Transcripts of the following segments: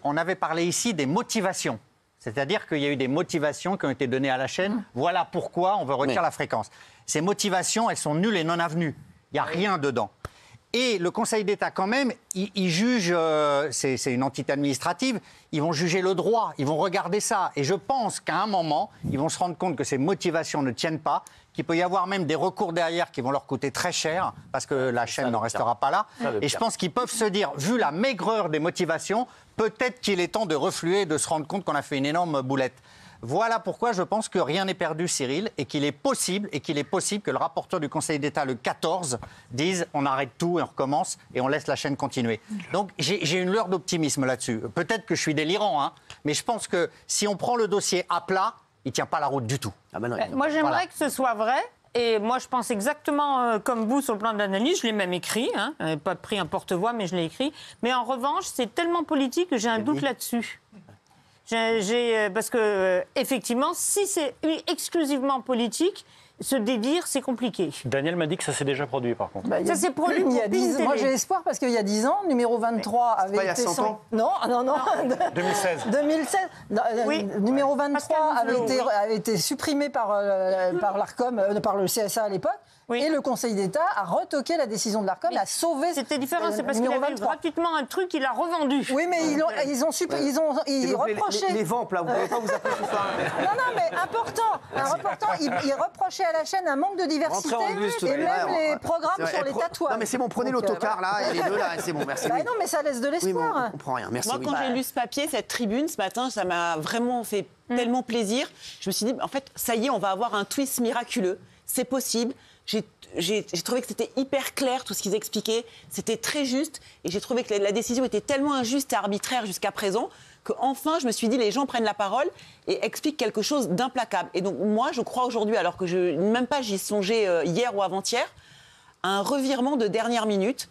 On avait parlé ici des motivations. C'est-à-dire qu'il y a eu des motivations qui ont été données à la chaîne. Voilà pourquoi on veut retirer la fréquence. Ces motivations, elles sont nulles et non avenues. Il n'y a rien dedans. Et le Conseil d'État, quand même, il juge, c'est une entité administrative, ils vont juger le droit, ils vont regarder ça. Et je pense qu'à un moment, ils vont se rendre compte que ces motivations ne tiennent pas, qu'il peut y avoir même des recours derrière qui vont leur coûter très cher, parce que la chaîne n'en restera pas là. Et je pense qu'ils peuvent se dire, vu la maigreur des motivations, peut-être qu'il est temps de refluer et de se rendre compte qu'on a fait une énorme boulette. Voilà pourquoi je pense que rien n'est perdu, Cyril, et qu'il est possible que le rapporteur du Conseil d'État, le 14, dise on arrête tout et on recommence et on laisse la chaîne continuer. Donc j'ai une lueur d'optimisme là-dessus. Peut-être que je suis délirant, hein, mais je pense que si on prend le dossier à plat, il ne tient pas la route du tout. Ah ben non, moi, j'aimerais que ce soit vrai. Et moi, je pense exactement comme vous sur le plan de l'analyse. Je l'ai même écrit. Hein. Je n'ai pas pris un porte-voix, mais je l'ai écrit. Mais en revanche, c'est tellement politique que j'ai un doute là-dessus. Parce que, effectivement, si c'est exclusivement politique, se dédire, c'est compliqué. Daniel m'a dit que ça s'est déjà produit, par contre. Ça s'est produit il y a 10 ans. Moi, j'ai espoir parce qu'il y a 10 ans, numéro 23 avait été... 100 ans Non. 2016. 2016. Oui. Numéro 23 avait été supprimé par l'ARCOM, par le CSA à l'époque. Oui. Et le Conseil d'État a retoqué la décision de l'ARCOM, a sauvé... C'était différent, c'est parce qu'il avait eu gratuitement un truc, il a revendu. Oui, mais ils reprochaient... Les vents, là, vous ne pouvez pas vous appeler tout ça. Non, mais important, ils reprochaient à la chaîne un manque de diversité et même les programmes sur les tatouages. Non, mais c'est bon, prenez l'autocar, là, et les deux, là, c'est bon, merci. Non, mais ça laisse de l'espoir. Oui, on comprend rien, merci. Moi, quand j'ai lu ce papier, cette tribune, ce matin, ça m'a vraiment fait tellement plaisir. Je me suis dit, en fait, ça y est, on va avoir un twist miraculeux. C'est possible. J'ai trouvé que c'était hyper clair tout ce qu'ils expliquaient, c'était très juste et j'ai trouvé que la décision était tellement injuste et arbitraire jusqu'à présent qu'enfin je me suis dit les gens prennent la parole et expliquent quelque chose d'implacable. Et donc moi je crois aujourd'hui, alors que même pas j'y songeais hier ou avant-hier, à un revirement de dernière minute,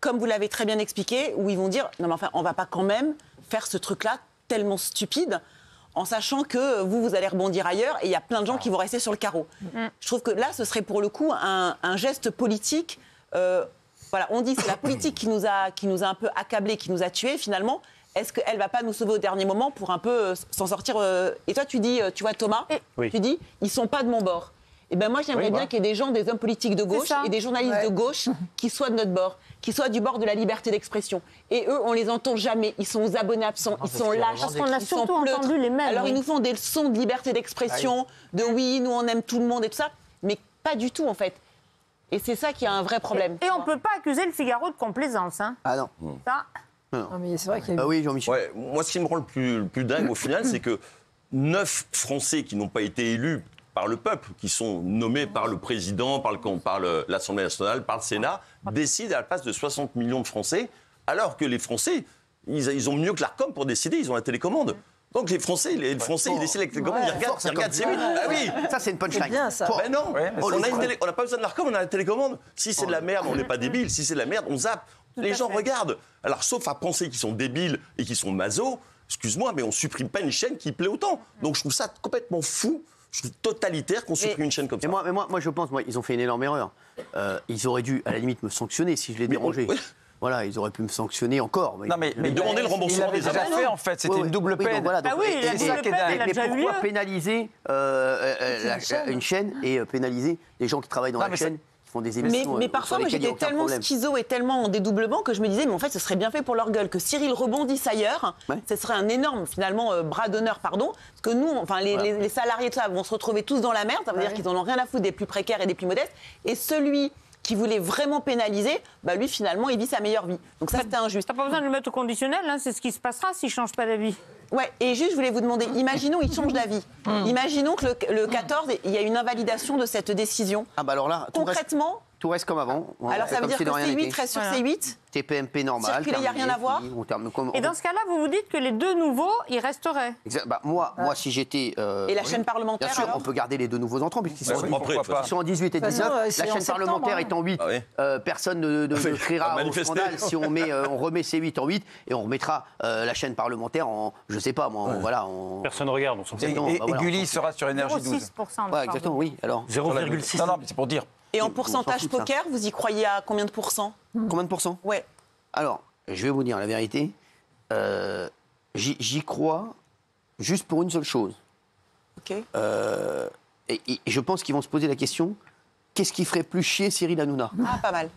comme vous l'avez très bien expliqué, où ils vont dire non mais enfin on va pas quand même faire ce truc-là tellement stupide, en sachant que vous allez rebondir ailleurs et il y a plein de gens qui vont rester sur le carreau. Je trouve que là, ce serait pour le coup un geste politique. Voilà, on dit que c'est la politique qui nous a un peu accablés, qui nous a tués finalement. Est-ce qu'elle ne va pas nous sauver au dernier moment pour un peu s'en sortir Et toi, tu dis, tu vois Thomas, tu dis, ils ne sont pas de mon bord. Et ben moi, j'aimerais bien qu'il y ait des gens, des hommes politiques de gauche et des journalistes de gauche qui soient de notre bord, qui soient du bord de la liberté d'expression. Et eux, on les entend jamais. Ils sont aux abonnés absents, ils sont lâches, parce qu'on a surtout entendu les mêmes. Alors ils nous font des leçons de liberté d'expression, de oui, nous on aime tout le monde et tout ça, mais pas du tout en fait. Et c'est ça qui a un vrai problème. Et on ne peut pas accuser le Figaro de complaisance. Hein. Ah non. Ça... Non, mais c'est vrai qu'il y a... oui, Jean-Michel. Ouais, moi, ce qui me rend le plus dingue au final, c'est que 9 Français qui n'ont pas été élus par le peuple, qui sont nommés par le président, par l'Assemblée nationale, par le Sénat, décident à la place de 60 millions de Français, alors que les Français, ils ont mieux que l'ARCOM pour décider, ils ont la télécommande. Donc les Français, ils décident la télécommande, ils regardent C8. Ah oui, ça c'est une punchline. C'est bien ça. Ben non, on n'a pas besoin de l'ARCOM, on a la télécommande. Si c'est de la merde, on n'est pas débile. Si c'est de la merde, on zappe. Les gens regardent. Alors sauf à penser qu'ils sont débiles et qu'ils sont masos, excuse-moi, mais on supprime pas une chaîne qui plaît autant. Donc je trouve ça complètement fou. Je trouve totalitaire qu'on supprime une chaîne comme ça. Mais moi, je pense, ils ont fait une énorme erreur. Ils auraient dû, à la limite, me sanctionner si je les dérangé. Voilà, ils auraient pu me sanctionner encore. Non, mais demander le remboursement des amendes. Il l'avait déjà fait, en fait. C'était une double peine. Voilà, ah oui, et c'est ça qui est dingue. Mais pourquoi pénaliser une chaîne et pénaliser les gens qui travaillent dans la chaîne, qui font des émissions mais parfois, moi, j'étais tellement schizo et tellement en dédoublement que je me disais, mais en fait, ce serait bien fait pour leur gueule que Cyril rebondisse ailleurs. Ce serait un énorme, finalement, bras d'honneur, pardon. Parce que nous, enfin, les salariés de ça vont se retrouver tous dans la merde. Ça veut dire qu'ils n'en ont rien à foutre des plus précaires et des plus modestes. Et celui qui voulait vraiment pénaliser, bah lui, finalement, il vit sa meilleure vie. Donc ça, c'était injuste. T'as pas besoin de le mettre au conditionnel, hein, c'est ce qui se passera s'il ne change pas d'avis. Ouais, et juste, je voulais vous demander, imaginons, il change d'avis. Imaginons que le 14, il y a une invalidation de cette décision. Ah bah alors là, concrètement... Tout reste comme avant. Alors ça veut dire que C8 reste sur C8 TPMP normal. Circuler, il n'y a rien à voir. Et dans ce cas-là, vous vous dites que les deux nouveaux, ils resteraient. Bah, moi, si j'étais... Et la chaîne parlementaire, bien sûr, alors on peut garder les deux nouveaux entrants, puisqu'ils sont en 18 et 19. Façon, la chaîne parlementaire est en 8. Personne ne criera au scandale si on remet C8 en 8 et on remettra la chaîne parlementaire en, je sais pas, moi, voilà. Personne ne regarde, on s'en fout. Et Gulli sera sur Énergie 12. 0,6%. Exactement, oui. Alors 0,6. Non, mais c'est pour dire. Et en pourcentage poker, vous y croyez à combien de pourcents ? Combien de pourcents ? Ouais. Alors, je vais vous dire la vérité. j'y crois juste pour une seule chose. Ok. Et je pense qu'ils vont se poser la question, qu'est-ce qui ferait plus chier Cyril Hanouna? Ah, pas mal.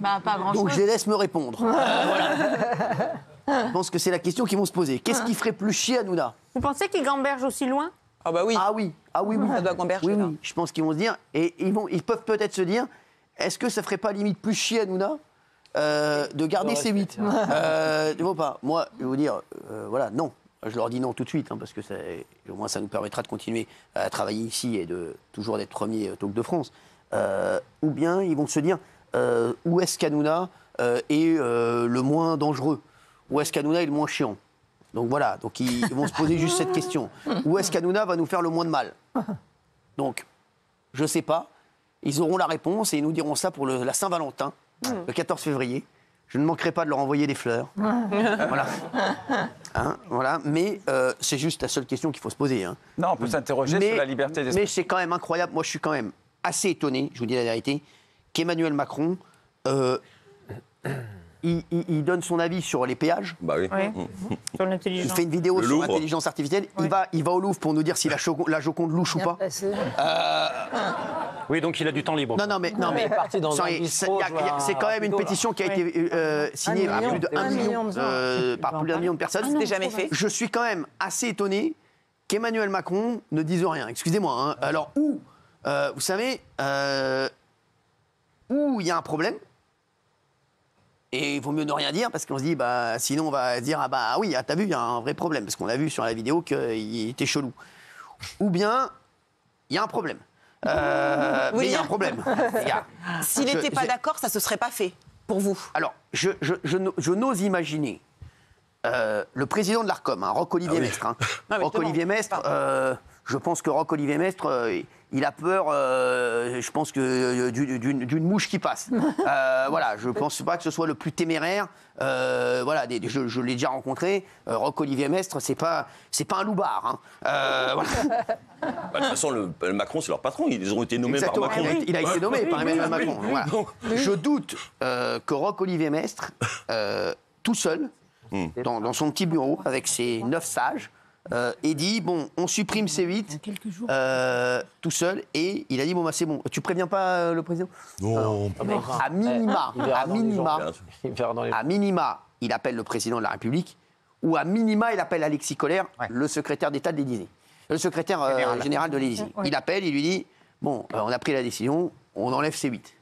Pas grand-chose. Donc je les laisse me répondre. Voilà. Je pense que c'est la question qu'ils vont se poser. Qu'est-ce qui ferait plus chier Hanouna? Vous pensez qu'il gamberge aussi loin? Ah bah oui. Ah oui. Ça doit gamberger, Oui, là. oui. Je pense qu'ils vont se dire, et ils peuvent peut-être se dire, est-ce que ça ferait pas limite plus chier Hanouna de garder ses 8 Tu vois pas? Moi, je vais vous dire, voilà, non. Je leur dis non tout de suite, parce que au moins ça nous permettra de continuer à travailler ici et de toujours d'être premier Talk de France. Ou bien ils vont se dire, où est-ce qu'Hanouna est le moins dangereux? Où est-ce qu'Hanouna est le moins chiant? Donc voilà, donc ils vont se poser juste cette question. Où est-ce qu'Hanouna va nous faire le moins de mal? Donc, je ne sais pas. Ils auront la réponse et ils nous diront ça pour la Saint-Valentin, le 14 février. Je ne manquerai pas de leur envoyer des fleurs. Voilà. Voilà. Mais c'est juste la seule question qu'il faut se poser. Non, on peut s'interroger sur la liberté d'esprit. Mais c'est quand même incroyable. Moi, je suis quand même assez étonné, je vous dis la vérité, qu'Emmanuel Macron... Il donne son avis sur les péages. Bah oui. Sur l'intelligence. Il fait une vidéo sur Louvre. l'intelligence artificielle. Oui. Il va au Louvre pour nous dire si la Joconde louche ou pas. Oui, donc il a du temps libre. Non, mais parti dans un bistrot, c'est quand même une pétition qui a été signée par plus d'un million de personnes. C'était jamais fait. Je suis quand même assez étonné qu'Emmanuel Macron ne dise rien. Excusez-moi. Alors, vous savez, où il y a un problème, et il vaut mieux ne rien dire, parce qu'on se dit, sinon on va se dire, t'as vu, il y a un vrai problème, parce qu'on a vu sur la vidéo qu'il était chelou. Ou bien, il y a un problème. Mais il y a un problème, les gars. S'il n'était pas d'accord, ça ne se serait pas fait, pour vous. Alors, je n'ose imaginer le président de l'Arcom, Roch-Olivier Mestre. Roch-Olivier Mestre, je pense que Roch-Olivier Mestre, il a peur, je pense, d'une mouche qui passe. Voilà, je ne pense pas que ce soit le plus téméraire. Voilà, je l'ai déjà rencontré. Roch-Olivier Mestre, c'est pas un loupard. Voilà. De toute façon, Macron, c'est leur patron. Ils ont été nommés Exactement. par Macron. Il a été nommé par Emmanuel Macron. Voilà. Je doute que Roch-Olivier Mestre, tout seul, dans son petit bureau, avec ses 9 sages, et dit, on supprime ces 8 tout seul, et il a dit, c'est bon. Tu préviens pas le président? Non. À minima, il appelle le président de la République, ou à minima, il appelle Alexis Collère, le secrétaire d'État de l'Élysée. Le secrétaire général de l'Élysée. Il appelle, il lui dit, on a pris la décision, on enlève ces 8.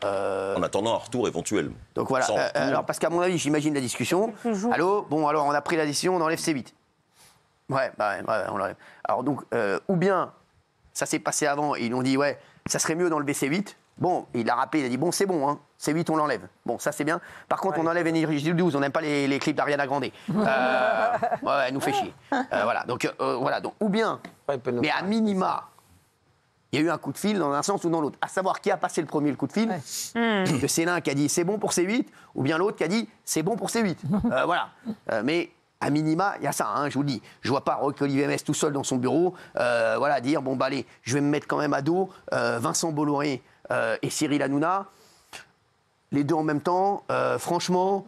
En attendant un retour éventuel. Donc voilà, alors parce qu'à mon avis, j'imagine la discussion. Allô, alors on a pris la décision, on enlève ces 8. Ouais, on l'enlève. Alors donc, ou bien, ça s'est passé avant, et ils ont dit, ça serait mieux d'enlever ces 8. Bon, il a rappelé, il a dit, c'est bon, ces 8, on l'enlève. Bon, ça c'est bien. Par contre, on enlève Énergie 12, on n'aime pas les clips d'Ariana Grande. Elle nous fait chier. Voilà, donc, ou bien, mais à minima, il y a eu un coup de fil dans un sens ou dans l'autre. À savoir qui a passé le premier coup de fil. Que c'est l'un qui a dit c'est bon pour ces 8, ou bien l'autre qui a dit c'est bon pour ces 8. Voilà. Mais à minima, il y a ça, je vous le dis. Je ne vois pas Roch-Olivier Mestre tout seul dans son bureau, dire allez, je vais me mettre quand même à dos Vincent Bolloré et Cyril Hanouna. Les deux en même temps, franchement.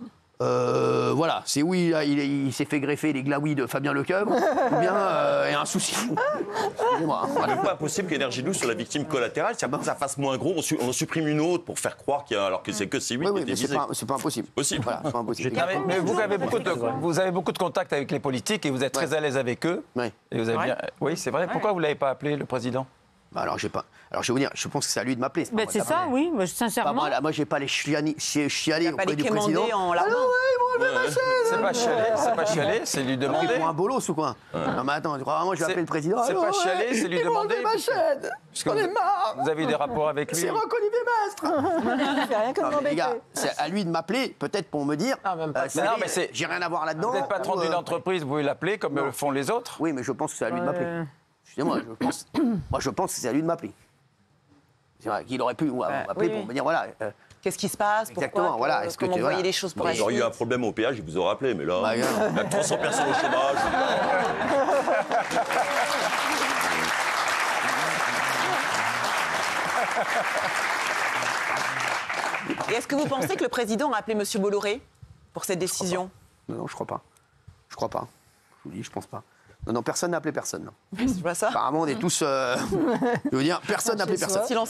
C'est il s'est fait greffer les glaouis de Fabien Lecoeuvre, ou bien il y a un souci. Excusez-moi. Il n'est pas possible qu'Énergie 12 soit la victime collatérale, ça fasse moins gros, on supprime une autre pour faire croire qu'il y a, alors que c'est que ces 8 qui étaient visés. C'est pas impossible. Possible. Voilà, c'est pas impossible. Mais vous avez beaucoup de contacts avec les politiques et vous êtes très à l'aise avec eux. Ouais. Et vous avez bien... Oui, c'est vrai. Pourquoi vous ne l'avez pas appelé, le président? Alors, je vais vous dire, je pense que c'est à lui de m'appeler. C'est ça, oui, sincèrement. Moi, j'ai pas les chialer auprès du président. En larmes. C'est pas chialer, c'est lui demander. Pour un bolos ou quoi? Non, mais attends, tu crois vraiment que je vais appeler le président? C'est pas chialer, c'est lui demander. Ma chaîne. J'en ai marre. Vous avez eu des rapports avec lui? C'est Roch-Olivier Mestre. Il fait rien que de m'embêter. Les gars, c'est à lui de m'appeler, peut-être pour me dire. J'ai rien à voir là-dedans. Vous êtes patron d'une entreprise, vous pouvez l'appeler comme le font les autres? Oui, mais je pense que c'est à lui de m'appeler. Excusez-moi, je pense que c'est à lui de m'appeler. C'est vrai qu'il aurait pu m'appeler pour me dire qu'est-ce qui se passe? Exactement, pourquoi, comment vous voyez les choses pour la suite? Vous auriez eu un problème au péage, il vous aurait appelé, mais là, il y a 300 personnes au chômage. Et est-ce que vous pensez que le président a appelé M. Bolloré pour cette décision? Non, je crois pas. Je crois pas. Je vous dis, je pense pas. Non, personne n'a appelé personne. Non. C'est pas ça. Apparemment, on est tous... je veux dire, personne n'a appelé personne. Silence